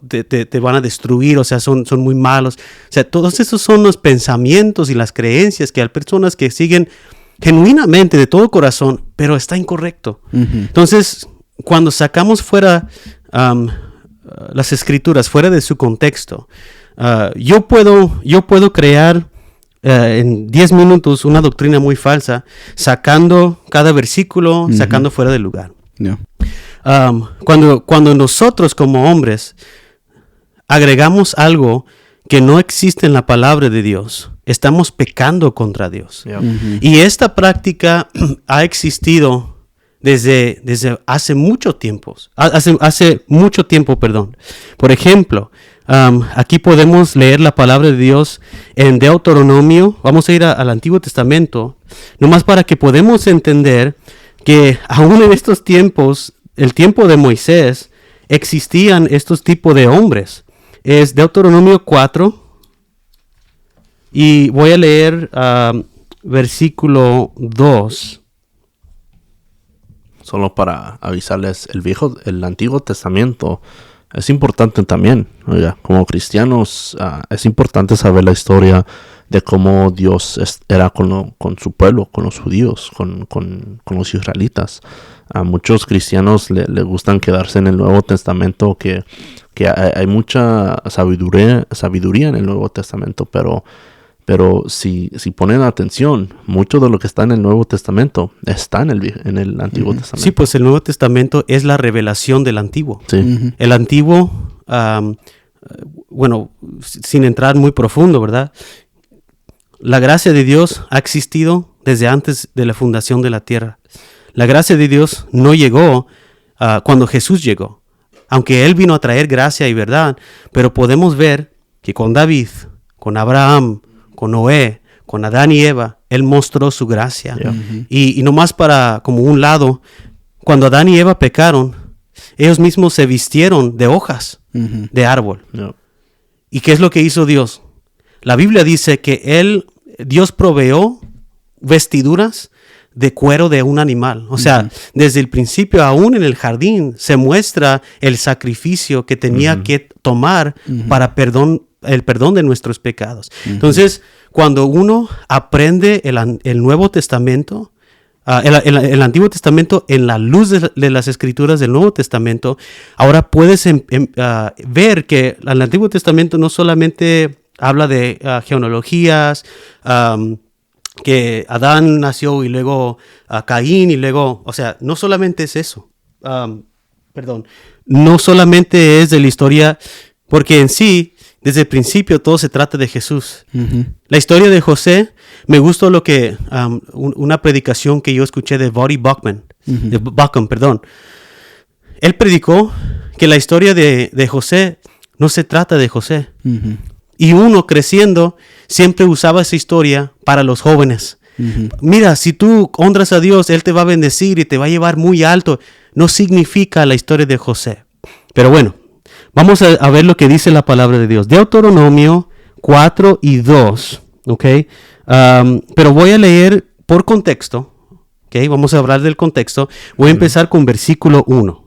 te van a destruir, o sea, son muy malos. O sea, todos esos son los pensamientos y las creencias que hay personas que siguen genuinamente de todo corazón, pero está incorrecto. Entonces, cuando sacamos fuera las escrituras, fuera de su contexto, yo puedo crear en 10 minutos una doctrina muy falsa, sacando cada versículo, sacando fuera del lugar. Yeah. Cuando nosotros como hombres agregamos algo que no existe en la palabra de Dios, estamos pecando contra Dios. Yeah. Y esta práctica ha existido desde hace mucho tiempo. Hace mucho tiempo, perdón. Por ejemplo, aquí podemos leer la palabra de Dios en Deuteronomio. Vamos a ir al Antiguo Testamento, nomás para que podamos entender que aún en estos tiempos, el tiempo de Moisés, existían estos tipos de hombres. Es Deuteronomio 4, y voy a leer versículo 2. Solo para avisarles, el Antiguo Testamento es importante también. Oiga, como cristianos, es importante saber la historia de cómo Dios era con su pueblo, con los judíos, con los israelitas. A muchos cristianos le gustan quedarse en el Nuevo Testamento, que hay mucha sabiduría en el Nuevo Testamento, pero si ponen atención, mucho de lo que está en el Nuevo Testamento está en el Antiguo Testamento. Sí, pues el Nuevo Testamento es la revelación del Antiguo. Sí. El Antiguo, bueno, sin entrar muy profundo, ¿verdad? La gracia de Dios ha existido desde antes de la fundación de la tierra. La gracia de Dios no llegó cuando Jesús llegó, aunque Él vino a traer gracia y verdad, pero podemos ver que con David, con Abraham, con Noé, con Adán y Eva, Él mostró su gracia. Yeah. Y nomás para como un lado, cuando Adán y Eva pecaron, ellos mismos se vistieron de hojas de árbol. Yeah. ¿Y qué es lo que hizo Dios? La Biblia dice que Dios proveó vestiduras de cuero de un animal. O sea, desde el principio, aún en el jardín, se muestra el sacrificio que tenía que tomar para el perdón de nuestros pecados. Entonces, cuando uno aprende el Nuevo Testamento, el Antiguo Testamento en la luz de las Escrituras del Nuevo Testamento, ahora puedes ver que el Antiguo Testamento no solamente habla de genealogías, que Adán nació y luego Caín y luego, o sea, no solamente es eso. No solamente es de la historia, porque en sí, desde el principio todo se trata de Jesús. La historia de José, me gustó lo que, una predicación que yo escuché de Voddie Baucham, Él predicó que la historia de José no se trata de José. Y uno creciendo siempre usaba esa historia para los jóvenes. Mira, si tú honras a Dios, Él te va a bendecir y te va a llevar muy alto. No significa la historia de José. Pero bueno, vamos a ver lo que dice la palabra de Dios. Deuteronomio 4 y 2. ¿Ok? Pero voy a leer por contexto. ¿Ok? Vamos a hablar del contexto. Voy a empezar con versículo 1.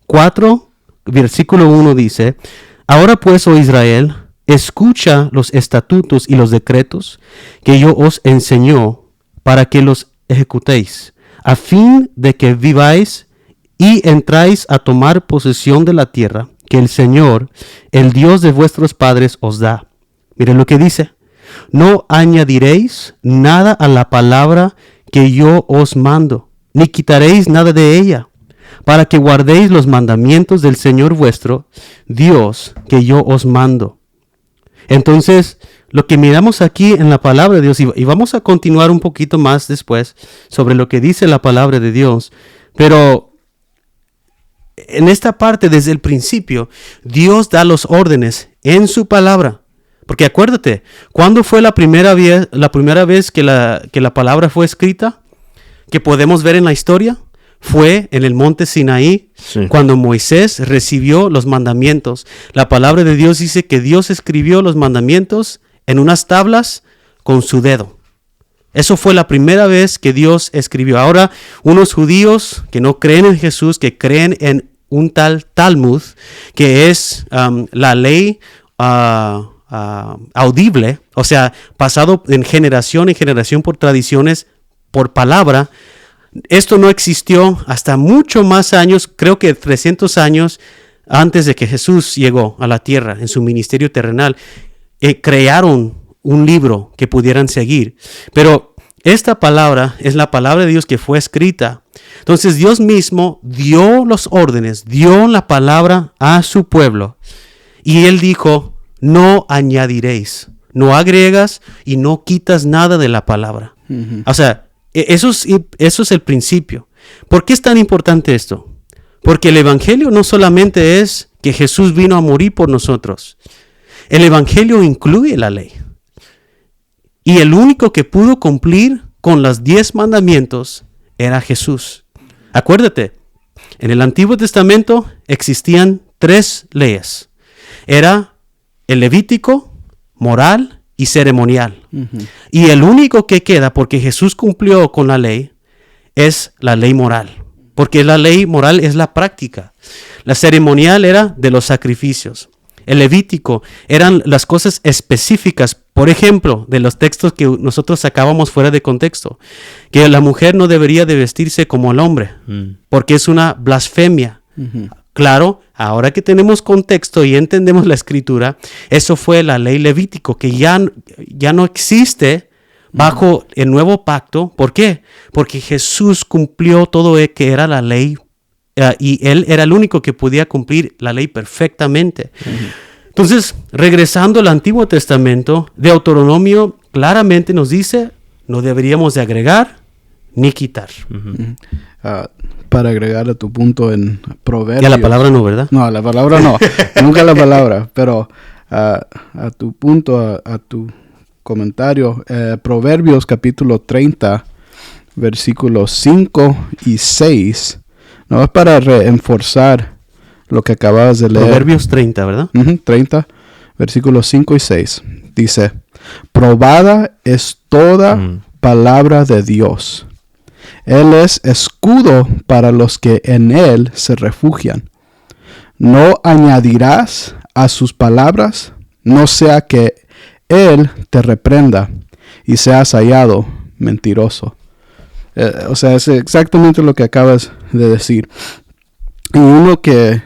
4, versículo 1 dice: Ahora pues, oh Israel, escucha los estatutos y los decretos que yo os enseño para que los ejecutéis, a fin de que viváis y entráis a tomar posesión de la tierra que el Señor, el Dios de vuestros padres, os da. Miren lo que dice: no añadiréis nada a la palabra que yo os mando, ni quitaréis nada de ella, para que guardéis los mandamientos del Señor vuestro Dios que yo os mando. Entonces, lo que miramos aquí en la palabra de Dios, y vamos a continuar un poquito más después sobre lo que dice la palabra de Dios, pero en esta parte, desde el principio, Dios da los órdenes en su palabra. Porque acuérdate, ¿cuándo fue la primera vez que la palabra fue escrita? Que podemos ver en la historia. Fue en el monte Sinaí, Sí. cuando Moisés recibió los mandamientos. La palabra de Dios dice que Dios escribió los mandamientos en unas tablas con su dedo. Eso fue la primera vez que Dios escribió. Ahora, unos judíos que no creen en Jesús, que creen en un tal Talmud, que es la ley audible, o sea, pasado en generación por tradiciones, por palabra. Esto no existió hasta mucho más años, creo que 300 años antes de que Jesús llegó a la tierra en su ministerio terrenal. Crearon un libro que pudieran seguir. Pero esta palabra es la palabra de Dios que fue escrita. Entonces Dios mismo dio los órdenes, dio la palabra a su pueblo. Y Él dijo, no añadiréis, no agregas y no quitas nada de la palabra. O sea, eso es el principio. ¿Por qué es tan importante esto? Porque el Evangelio no solamente es que Jesús vino a morir por nosotros. El Evangelio incluye la ley. Y el único que pudo cumplir con los 10 mandamientos era Jesús. Acuérdate, en el Antiguo Testamento existían 3 leyes. Era el Levítico, moral y ceremonial. Y el único que queda, porque Jesús cumplió con la ley, es la ley moral. Porque la ley moral es la práctica. La ceremonial era de los sacrificios. El Levítico eran las cosas específicas, por ejemplo, de los textos que nosotros sacábamos fuera de contexto, que la mujer no debería de vestirse como el hombre, porque es una blasfemia. Claro, ahora que tenemos contexto y entendemos la escritura, eso fue la ley Levítico, que ya no existe bajo el nuevo pacto. ¿Por qué? Porque Jesús cumplió todo que era la ley. Y Él era el único que podía cumplir la ley perfectamente. Entonces, regresando al Antiguo Testamento, Deuteronomio claramente nos dice, no deberíamos de agregar ni quitar. Para agregar a tu punto en Proverbios. Ya la palabra no, ¿verdad? No, la palabra no. Nunca la palabra. Pero a tu punto, a tu comentario, Proverbios capítulo 30, versículos 5 y 6. No es para reforzar lo que acabas de leer. Proverbios 30, ¿verdad? 30, versículos 5 y 6. Dice, probada es toda palabra de Dios. Él es escudo para los que en Él se refugian. No añadirás a sus palabras, no sea que Él te reprenda y seas hallado mentiroso. O sea, es exactamente lo que acabas de decir. Y uno que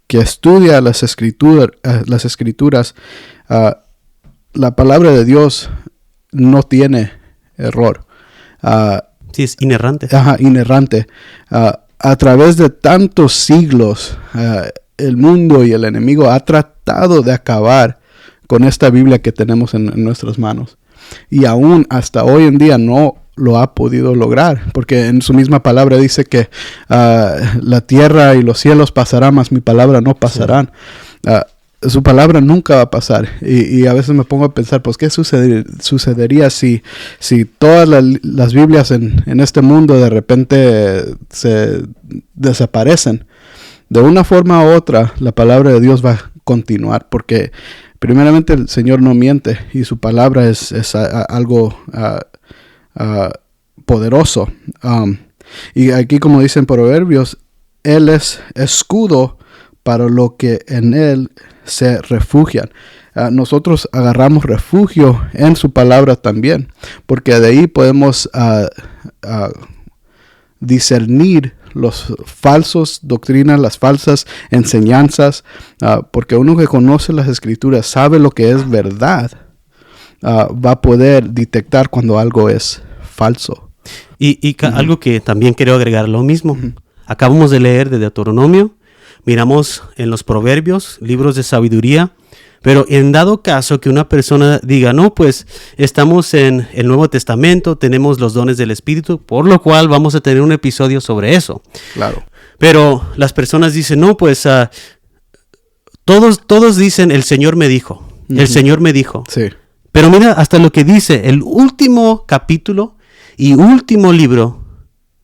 estudia las escrituras, la palabra de Dios no tiene error. Sí, es inerrante. Inerrante. A través de tantos siglos, el mundo y el enemigo ha tratado de acabar con esta Biblia que tenemos en nuestras manos. Y aún hasta hoy en día no lo ha podido lograr, porque en su misma palabra dice que la tierra y los cielos pasarán, mas mi palabra no pasarán. Sí. Su palabra nunca va a pasar. Y a veces me pongo a pensar, pues, ¿qué sucedería si todas las Biblias en este mundo de repente se desaparecen? De una forma u otra, la palabra de Dios va a continuar, porque primeramente el Señor no miente y su palabra es algo poderoso. Y aquí, como dicen Proverbios, Él es escudo para lo que en Él se refugian. Nosotros agarramos refugio en su palabra también, porque de ahí podemos discernir los falsos doctrinas, las falsas enseñanzas, porque uno que conoce las escrituras sabe lo que es verdad. Va a poder detectar cuando algo es falso. Y algo que también quiero agregar, lo mismo. Acabamos de leer de Deuteronomio, miramos en los Proverbios, libros de sabiduría, Pero en dado caso que una persona diga, no, pues estamos en el Nuevo Testamento, tenemos los dones del Espíritu, por lo cual vamos a tener un episodio sobre eso. Claro. Pero las personas dicen, no, pues todos dicen, el Señor me dijo, el Señor me dijo. Sí. Pero mira hasta lo que dice el último capítulo y último libro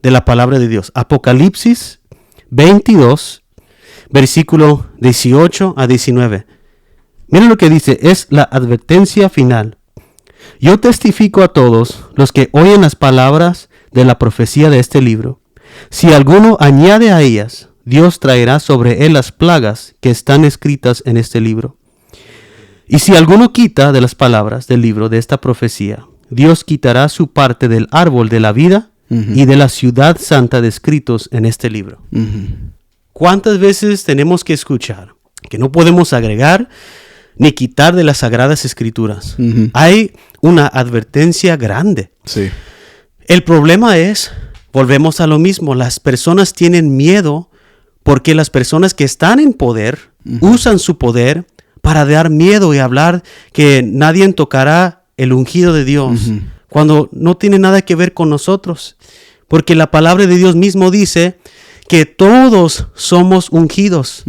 de la palabra de Dios. Apocalipsis 22, versículo 18 a 19. Mira lo que dice, es la advertencia final. Yo testifico a todos los que oyen las palabras de la profecía de este libro. Si alguno añade a ellas, Dios traerá sobre él las plagas que están escritas en este libro. Y si alguno quita de las palabras del libro de esta profecía, Dios quitará su parte del árbol de la vida y de la ciudad santa descritos en este libro. ¿Cuántas veces tenemos que escuchar que no podemos agregar ni quitar de las Sagradas Escrituras? Hay una advertencia grande. Sí. El problema es, volvemos a lo mismo, las personas tienen miedo porque las personas que están en poder usan su poder para dar miedo y hablar que nadie tocará el ungido de Dios cuando no tiene nada que ver con nosotros. Porque la palabra de Dios mismo dice que todos somos ungidos.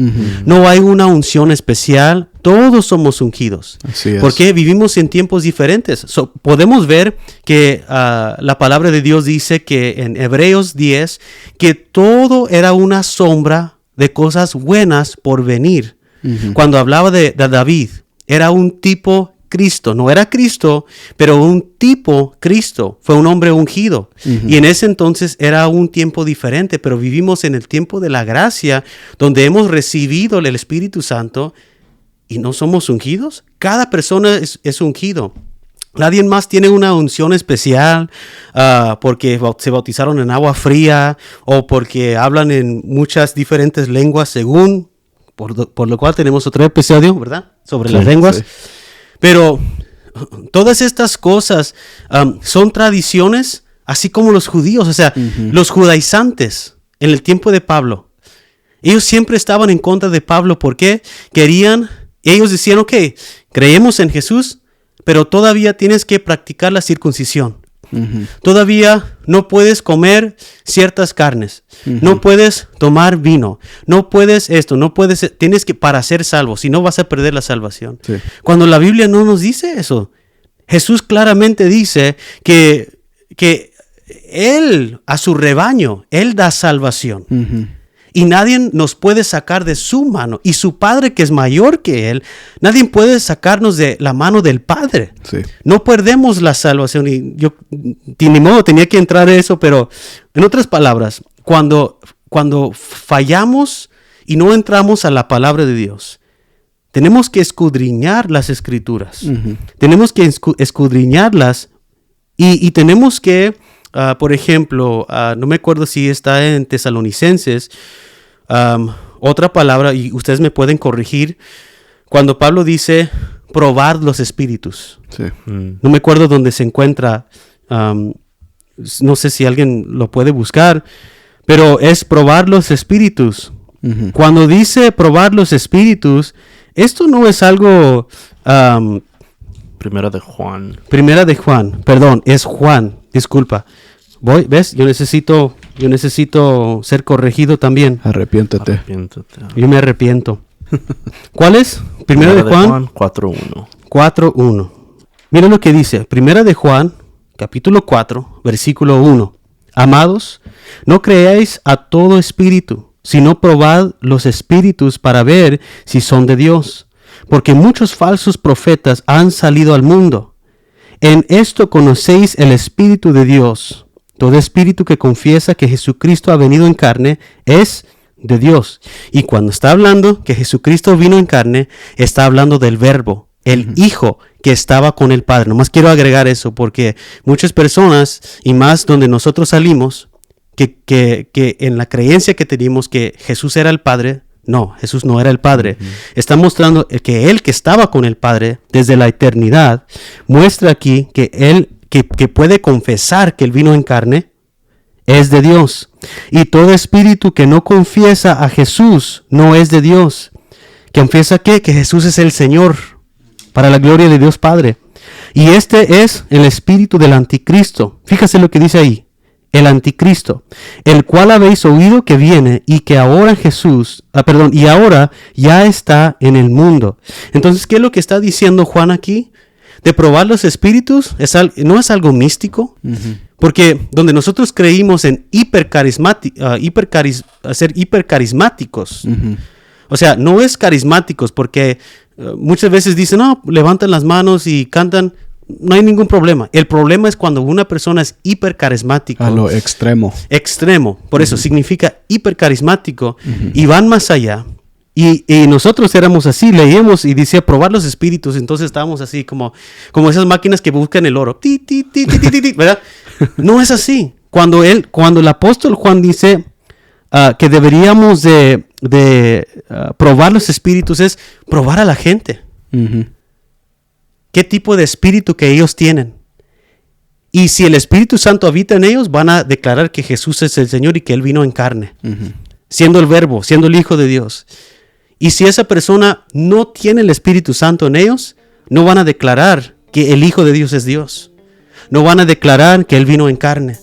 No hay una unción especial, todos somos ungidos. Así es. Porque vivimos en tiempos diferentes. Podemos ver que la palabra de Dios dice que en Hebreos 10, que todo era una sombra de cosas buenas por venir. Cuando hablaba de David, era un tipo Cristo, no era Cristo, pero un tipo Cristo, fue un hombre ungido. Y en ese entonces era un tiempo diferente, pero vivimos en el tiempo de la gracia, donde hemos recibido el Espíritu Santo y no somos ungidos. Cada persona es ungido. Nadie más tiene una unción especial porque se bautizaron en agua fría o porque hablan en muchas diferentes lenguas según, por lo cual tenemos otro episodio, ¿verdad? Sobre las lenguas. Sí. Pero todas estas cosas son tradiciones, así como los judíos, o sea, los judaizantes en el tiempo de Pablo. Ellos siempre estaban en contra de Pablo porque ellos decían, ok, creemos en Jesús, pero todavía tienes que practicar la circuncisión. Todavía no puedes comer ciertas carnes, no puedes tomar vino, no puedes esto, no puedes, tienes que para ser salvo, si no vas a perder la salvación. Sí. Cuando la Biblia no nos dice eso, Jesús claramente dice que Él, a su rebaño, Él da salvación. Y nadie nos puede sacar de su mano. Y su Padre, que es mayor que Él, nadie puede sacarnos de la mano del Padre. Sí. No perdemos la salvación. Y yo, ni modo, tenía que entrar en eso, pero en otras palabras, cuando fallamos y no entramos a la palabra de Dios, tenemos que escudriñar las Escrituras. Tenemos que escudriñarlas y tenemos que... por ejemplo, no me acuerdo si está en Tesalonicenses, otra palabra, y ustedes me pueden corregir, cuando Pablo dice probar los espíritus. Sí. No me acuerdo dónde se encuentra, no sé si alguien lo puede buscar, pero es probar los espíritus. Cuando dice probar los espíritus, esto no es algo... Primera de Juan, perdón, es Juan, disculpa. ¿Ves? Yo necesito ser corregido también. Arrepiéntate. Yo me arrepiento. ¿Cuál es? Primera de Juan 4:1. 4:1. Mira lo que dice. Primera de Juan, capítulo 4, versículo 1. Amados, no creáis a todo espíritu, sino probad los espíritus para ver si son de Dios. Porque muchos falsos profetas han salido al mundo. En esto conocéis el Espíritu de Dios. Todo espíritu que confiesa que Jesucristo ha venido en carne es de Dios. Y cuando está hablando que Jesucristo vino en carne, está hablando del Verbo, el Hijo que estaba con el Padre. Nomás quiero agregar eso porque muchas personas, y más donde nosotros salimos, que en la creencia que teníamos que Jesús era el Padre, no, Jesús no era el Padre. Está mostrando que Él que estaba con el Padre desde la eternidad, muestra aquí que Él que puede confesar que Él vino en carne, es de Dios. Y todo espíritu que no confiesa a Jesús no es de Dios. Que confiesa que Jesús es el Señor para la gloria de Dios Padre. Y este es el espíritu del anticristo. Fíjese lo que dice ahí. El anticristo, el cual habéis oído que viene y que ahora y ahora ya está en el mundo. Entonces, ¿qué es lo que está diciendo Juan aquí? De probar los espíritus no es algo místico, porque donde nosotros creímos en ser hipercarismáticos, o sea, no es carismáticos, porque muchas veces dicen, no, levantan las manos y cantan. No hay ningún problema. El problema es cuando una persona es hipercarismático. A lo extremo. Extremo. Por eso significa hipercarismático. Y van más allá. Y nosotros éramos así. Leíamos y decía probar los espíritus. Entonces estábamos así como esas máquinas que buscan el oro. ¿Verdad? No es así. Cuando el apóstol Juan dice que deberíamos de probar los espíritus, es probar a la gente. ¿Qué tipo de espíritu que ellos tienen? Y si el Espíritu Santo habita en ellos, van a declarar que Jesús es el Señor y que Él vino en carne, siendo el Verbo, siendo el Hijo de Dios. Y si esa persona no tiene el Espíritu Santo en ellos, no van a declarar que el Hijo de Dios es Dios. No van a declarar que Él vino en carne.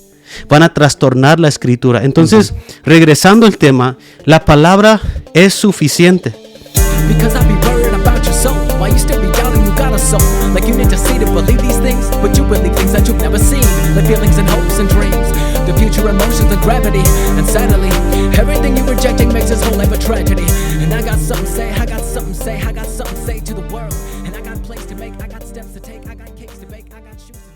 Van a trastornar la Escritura. Entonces, regresando al tema, la palabra es suficiente. Why you still be down and you got a soul? Like you need to see to believe these things, but you believe things that you've never seen. Like feelings and hopes and dreams, the future emotions and gravity. And sadly, everything you're rejecting makes this whole life a tragedy. And I got something to say, I got something to say, I got something to say to the world. And I got place to make, I got steps to take, I got cakes to bake, I got shoes to